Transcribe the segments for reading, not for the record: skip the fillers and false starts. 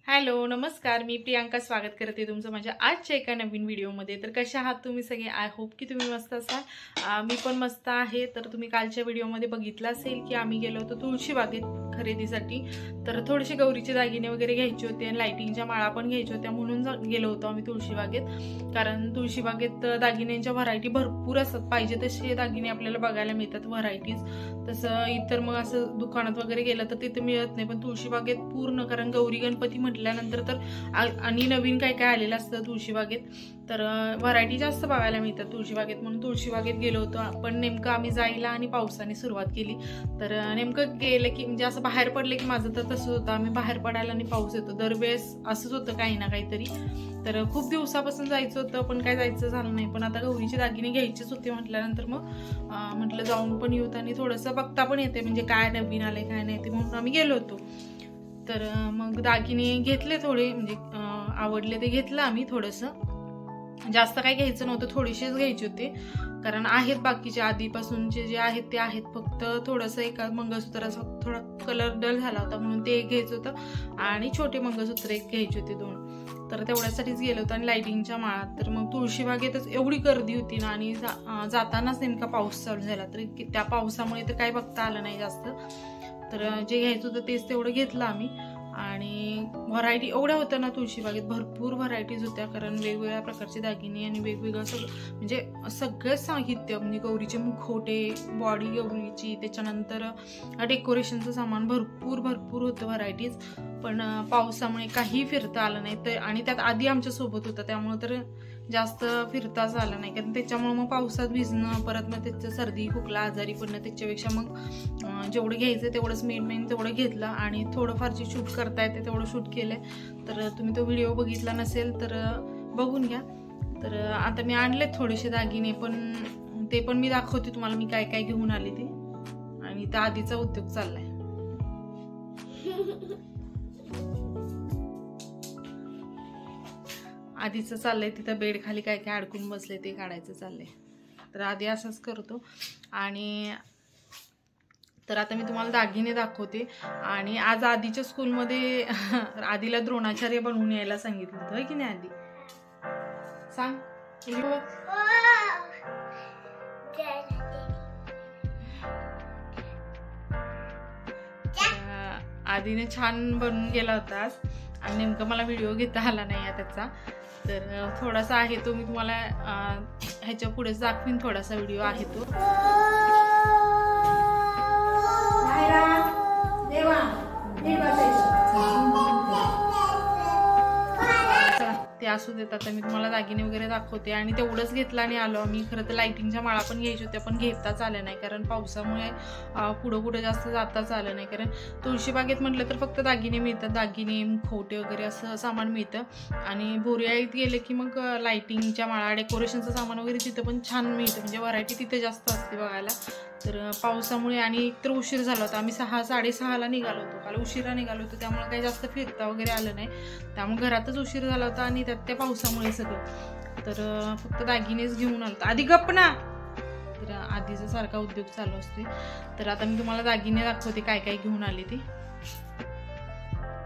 Hello नमस्कार, मी प्रियांका स्वागत करते तुमचं माझ्या आजच्या एका नवीन व्हिडिओमध्ये। तर कशा आहात तुम्ही सगळे? आय होप की तुम्ही मस्त असाल। मी पण मस्त आहे। तर तुम्ही कालच्या व्हिडिओमध्ये बघितलं असेल की आम्ही गेलो होतो तुळशीबागेत खरेदीसाठी। तर थोडेसे गौरीचे दागिने वगैरे घ्यायचे होते आणि लाइटिंगच्या माळा पण घ्यायच्या होत्या, म्हणून गेलो होतो आम्ही तुळशीबागेत। कारण तुळशीबागेत दागिन्यांच्या व्हरायटी भरपूर असतात, पाहिजे तसे दागिने आपल्याला बघायला मिळतात, व्हरायटीज। तसं इतर मग असं दुकानात वगैरे गेलं तर तिथे मिळत नाही, पण तुळशीबागेत पूर्ण, कारण गौरी गणपती म्हटल्यानंतर तर आणि नवीन काय काय आलेलं असतं तुळशीबागेत, तर व्हरायटी जास्त बघायला मिळतात तुळशीबागेत, म्हणून तुळशीबागेत गेलो होतो। पण नेमकं आम्ही जायला आणि पावसाने सुरुवात केली, तर नेमकं गेलं की म्हणजे असं बाहेर पडले की माझं तर तसंच होतं, आम्ही बाहेर पडायला आणि पाऊस येतो, दरवेळेस असंच होतं काही ना काहीतरी। तर खूप दिवसापासून जायचं होतं पण काय जायचं झालं नाही, पण आता गौरीचे दागिने घ्यायचेच होते म्हटल्यानंतर मग म्हटलं जाऊन पण येऊत आणि थोडंसं बघता पण येते म्हणजे काय नवीन आलंय काय नाही ते, म्हणून आम्ही गेलो होतो। तर मग दागिने घेतले थोडे, म्हणजे आवडले ते घेतलं आम्ही। थोडंसं जास्त काही घ्यायचं नव्हतं, थोडेसेच घ्यायचे होते, कारण आहेत बाकीचे आधीपासूनचे जे आहेत ते आहेत, फक्त थोडंसं एका मंगळसूत्राचा थोडा कलर डल झाला होता म्हणून ते एक घ्यायचं होतं, आणि छोटे मंगळसूत्र एक घ्यायचे होते 2, तर तेवढ्यासाठीच गेलो होतो। आणि लाइटिंगच्या माळात तर मग तुळशीबागेतच एवढी गर्दी होती ना, आणि जातानाच नेमका पाऊस चालू झाला, तर त्या पावसामुळे तर काही बघता आलं नाही जास्त। तर जे घ्यायचं होतं तेच तेवढं घेतलं आम्ही। आणि व्हरायटी एवढ्या होत्या ना तुळशीबागेत, भरपूर व्हरायटीज होत्या, कारण वेगवेगळ्या प्रकारचे दागिने आणि वेगवेगळं सगळं म्हणजे सगळं साहित्य, म्हणजे गौरीचे मुखवटे, बॉडी गौरीची, त्याच्यानंतर डेकोरेशनचं सामान भरपूर भरपूर होतं व्हरायटीज। पण पावसामुळे काही फिरता आलं नाही, तर आणि त्यात आधी आमच्या सोबत होतं त्यामुळे तर जास्त फिरताच आलं नाही, कारण त्याच्यामुळे मग पावसात भिजणं, परत मग त्याचं सर्दी खोकला आजारी पडणं, त्याच्यापेक्षा मग जेवढं घ्यायचं तेवढंच मेन तेवढं घेतलं, आणि थोडंफार जे शूट करता येते तेवढं शूट केलंय। तर तुम्ही तो व्हिडिओ बघितला नसेल तर बघून घ्या। तर आता मी आणले थोडेसे दागिने, पण ते पण मी दाखवते तुम्हाला मी काय काय घेऊन आले ते, आणि त्या आधीचा उद्योग चाललाय। आधीचं चाललंय तिथं बेड खाली काय काय अडकून बसले ते काढायचं चाललंय, तर आधी असंच करतो। आणि तर आता मी तुम्हाला दागिने दाखवते। आणि आज आधीच्या स्कूलमध्ये आधीला द्रोणाचार्य बनवून यायला सांगितलं होतं की नाही? आधी सांग। आधीने छान बनवून गेला होता आज, आणि नेमकं मला व्हिडिओ घेता आला नाही आहे त्याचा, तर थोडासा आहे तो, मी तुम्हाला ह्याच्या पुढेच दाखवीन, थोडासा व्हिडिओ आहे तो। ते असू देत, आता मी तुम्हाला दागिने वगैरे दाखवते। आणि तेवढंच घेतलं आणि आलो आम्ही। खरं तर लाइटिंगच्या माळा पण घ्यायच्या होत्या, पण घेताच आल्या नाही, कारण पावसामुळे पुढं जास्त जाताच आलं नाही। कारण तुळशीबागेत म्हटलं तर फक्त दागिने मिळतात, दागिने मुखवटे वगैरे असं सामान मिळतं। आणि बोरियाळीत गेले की मग लाइटिंगच्या माळा, डेकोरेशनचं सामान वगैरे तिथं पण छान मिळतं, म्हणजे व्हरायटी तिथे जास्त असते बघायला। तर पावसामुळे आणि एकतर उशीर झाला होता, आम्ही 6-6:30ला निघालो होतो, काल उशिरा निघालो होतो, त्यामुळे काही जास्त फिरता वगैरे आलं नाही, त्यामुळे घरातच उशीर झाला होता, आणि त्यात त्या पावसामुळे सगळं। तर फक्त दागिनेच घेऊन आलो आधी, गप्प ना। तर आधीचा सारखा उद्योग चालू असते। तर आता मी तुम्हाला दागिने दाखवते काय काय घेऊन आले ते।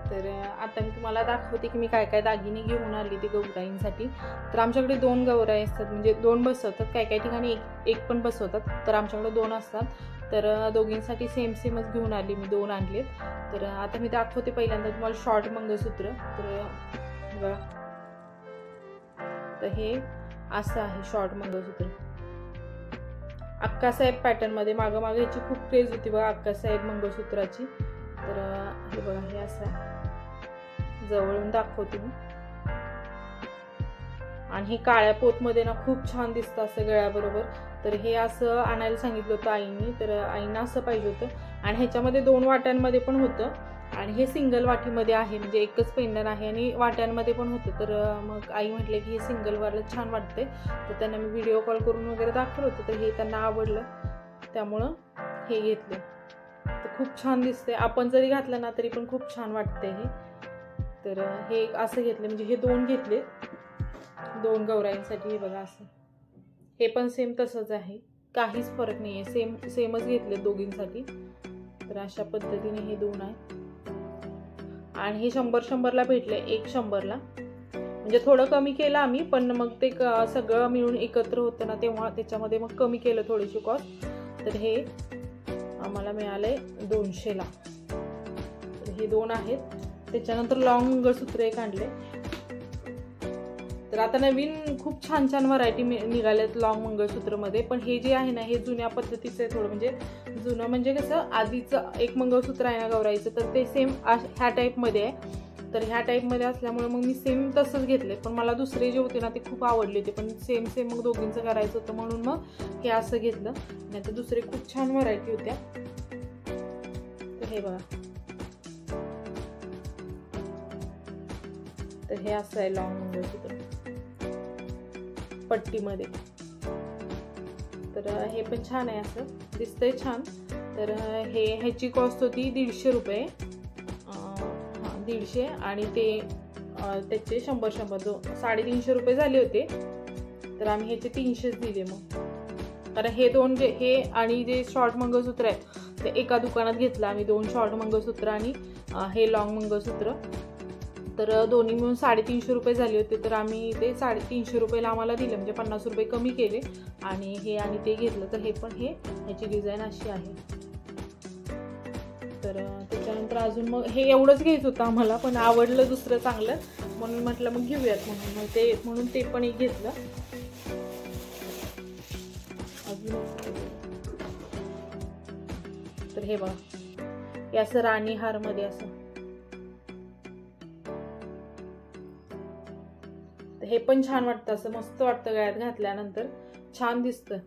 तर आता मी तुम्हाला दाखवते की मी काय काय दागिने घेऊन आली ती गौराईंसाठी। तर आमच्याकडे 2 गौराई असतात, म्हणजे 2 बसवतात, काही काही ठिकाणी एक पण बसवतात, तर आमच्याकडे 2 असतात। तर दोघींसाठी सेमच घेऊन आली मी, 2 आणलेत। तर आता मी दाखवते पहिल्यांदा तुम्हाला शॉर्ट मंगळसूत्र। तर बघा, तर हे असं आहे शॉर्ट मंगळसूत्र, अक्कासाहेब पॅटर्न मध्ये। मागं ह्याची खूप क्रेज होती बघा अक्कासाहेब मंगळसूत्राची। तर हे बघा, हे असं आहे, जवळून दाखवते मी। आणि हे काळ्या पोतमध्ये ना खूप छान दिसतं असं गळ्याबरोबर। तर हे असं आणायला सांगितलं होतं आईने, तर आईना असं पाहिजे होतं। आणि ह्याच्यामध्ये 2 वाट्यांमध्ये पण होतं, आणि हे सिंगल वाटीमध्ये आहे, म्हणजे एकच पेंडन आहे, आणि वाट्यांमध्ये पण होतं। तर मग आई म्हटले की हे सिंगलवाला छान वाटते, तर त्यांना मी व्हिडिओ कॉल करून वगैरे दाखवलं होतं, तर हे त्यांना आवडलं, त्यामुळं हे घेतले। तर खूप छान दिसते, आपण जरी घातलं ना तरी पण खूप छान वाटते हे। तर हे असं घेतले, म्हणजे हे 2 घेतले 2 गौराईंसाठी। हे बघा असं, हे पण सेम तसंच आहे, काहीच फरक नाही आहे, सेमच घेतले दोघींसाठी। तर अशा पद्धतीने हे 2 आहे। आणि हे 100-100ला भेटले, एक 100ला. म्हणजे थोडं कमी केलं आम्ही, पण मग ते सगळं मिळून एकत्र होतं ना तेव्हा त्याच्यामध्ये मग कमी केलं थोडीशी कॉस्ट. तर हे आम्हाला मिळाले 200ला. तर हे 2 आहेत. त्याच्यानंतर लॉंग मंगळसूत्र एक आणले. तर आता नवीन खूप छान छान व्हरायटी निघाल्यात लॉंग मंगळसूत्रमध्ये. पण हे जे आहे ना हे जुन्या पद्धतीचं आहे थोडं, म्हणजे जुनं म्हणजे कसं आधीचं एक मंगळसूत्र आहे ना गौराईचं, तर ते सेम ह्या टाईपमध्ये आहे. तर ह्या टाईपमध्ये असल्यामुळे मग मी सेम तसंच घेतले. पण मला दुसरे जे होते ना ते खूप आवडले होते, पण सेम मग दोघींचं करायचं होतं म्हणून मग हे असं घेतलं. नाही तर दुसरे खूप छान व्हरायटी होत्या. तर हे बघा, तर हे असं आहे लॉंग मंगळसूत्र पट्टीमध्ये. तर हे पण छान आहे, असं दिसतंय छान. तर ह्याची कॉस्ट होती 150 रुपये. 150 आणि ते त्याचे 100 350 रुपये झाले होते. तर आम्ही ह्याचे 300 दिले मग. कारण हे 2 जे हे आणि जे शॉर्ट मंगळसूत्र आहे ते एका दुकानात घेतलं आम्ही. 2 शॉर्ट मंगळसूत्र आणि हे लॉंग मंगळसूत्र. तर दोन्ही मिळून 350 रुपये झाले होते. तर आम्ही ते 350 रुपयाला आम्हाला दिले, म्हणजे 50 रुपये कमी केले आणि हे आणि ते घेतलं. तर हे पण ह्याची डिझाईन अशी आहे. तर त्याच्यानंतर अजून मग हे एवढंच घ्यायचं होतं आम्हाला, पण आवडलं दुसरं चांगलं म्हणून म्हटलं मग घेऊयात म्हणून ते पण एक घेतलं. अजून तर हे बघा, हे असं राणी हार मध्ये असं. हे पण छान वाटतं, असं मस्त वाटतं गळ्यात घातल्यानंतर, छान दिसतं.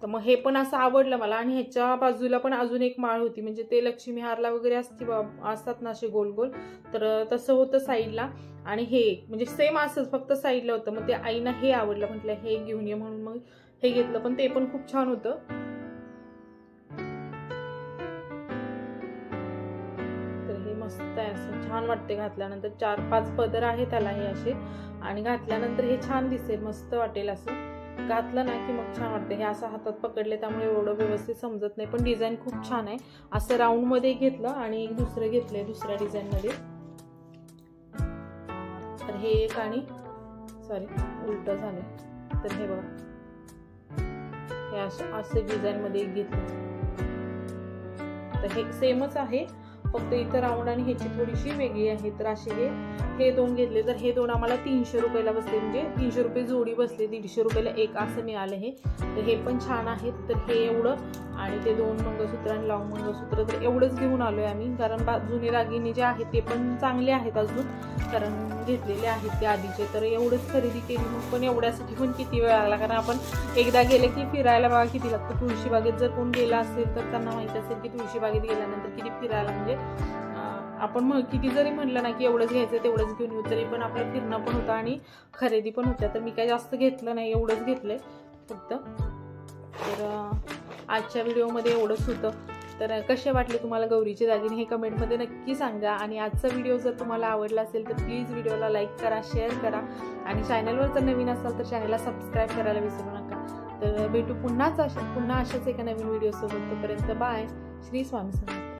तर मग हे पण असं आवडलं मला. आणि ह्याच्या बाजूला पण अजून एक माळ होती, म्हणजे ते लक्ष्मी हारला वगैरे असतात ना असे गोल गोल, तर तसं होतं साईडला. आणि हे म्हणजे सेम असंच फक्त साईडला होतं. मग ते आईना हे आवडलं, म्हटलं हे घेऊन ये म्हणून मग हे घेतलं. पण ते पण खूप छान होतं. तर हे मस्त आहे, असं छान वाटते घातल्यानंतर. 4-5 पदर आहे त्याला हे असे, आणि घातल्यानंतर हे छान दिसेल, मस्त वाटेल. असं घातलं ना की मग छान वाटतं. हे असं हातात पकडले त्यामुळे एवढं व्यवस्थित समजत नाही, पण डिझाईन खूप छान आहे. असं राऊंड मध्ये घेतलं आणि दुसरं घेतलंय दुसऱ्या डिझाईन मध्ये. तर हे एक आणि सॉरी उलट झालंय. तर हे बघा, हे असं डिझाईन मध्ये एक घेतलं. तर हे सेमच आहे, फक्त इथं राऊंड आणि ह्याची थोडीशी वेगळी आहे. तर असे हे 2 घेतले. तर हे 2 आम्हाला 300 रुपयाला बसले, म्हणजे 300 रुपये जोडी बसले. 150 रुपयाला एक असं मिळालं हे. तर हे पण छान आहेत. तर हे एवढं आणि ते 2 मंगळसूत्र आणि लॉंग मंगळसूत्र तर एवढंच घेऊन आलोय आम्ही. कारण जुने दागिने जे आहेत ते पण चांगले आहेत अजून, कारण घेतलेले आहेत ते आधीचे. तर एवढंच खरेदी केली. मग पण एवढ्यासाठी पण किती वेळ लागला, कारण आपण एकदा गेले की फिरायला बघा किती लागतं. तुळशीबागेत जर कोण गेला असेल तर त्यांना माहिती असेल की तुळशीबागेत गेल्यानंतर किती फिरायला, म्हणजे आपण किती जरी म्हणलं ना की एवढंच घ्यायचं तेवढंच घेऊन येऊ, तरी पण आपलं फिरणं पण होतं आणि खरेदी पण होत्या. तर मी काही जास्त घेतलं नाही, एवढंच घेतलंय फक्त. तर आजच्या व्हिडिओमध्ये एवढंच होतं. तर कसे वाटले तुम्हाला गौरीचे दागिने हे कमेंटमध्ये नक्की सांगा. आणि आजचा व्हिडिओ जर तुम्हाला आवडला असेल तर प्लीज व्हिडिओला लाईक करा, शेअर करा, आणि चॅनलवर जर नवीन असाल तर चॅनलला सबस्क्राईब करायला विसरू नका. तर भेटू पुन्हा अशाच एका नवीन व्हिडिओसोबत. तोपर्यंत बाय. श्री स्वामी समर्थ.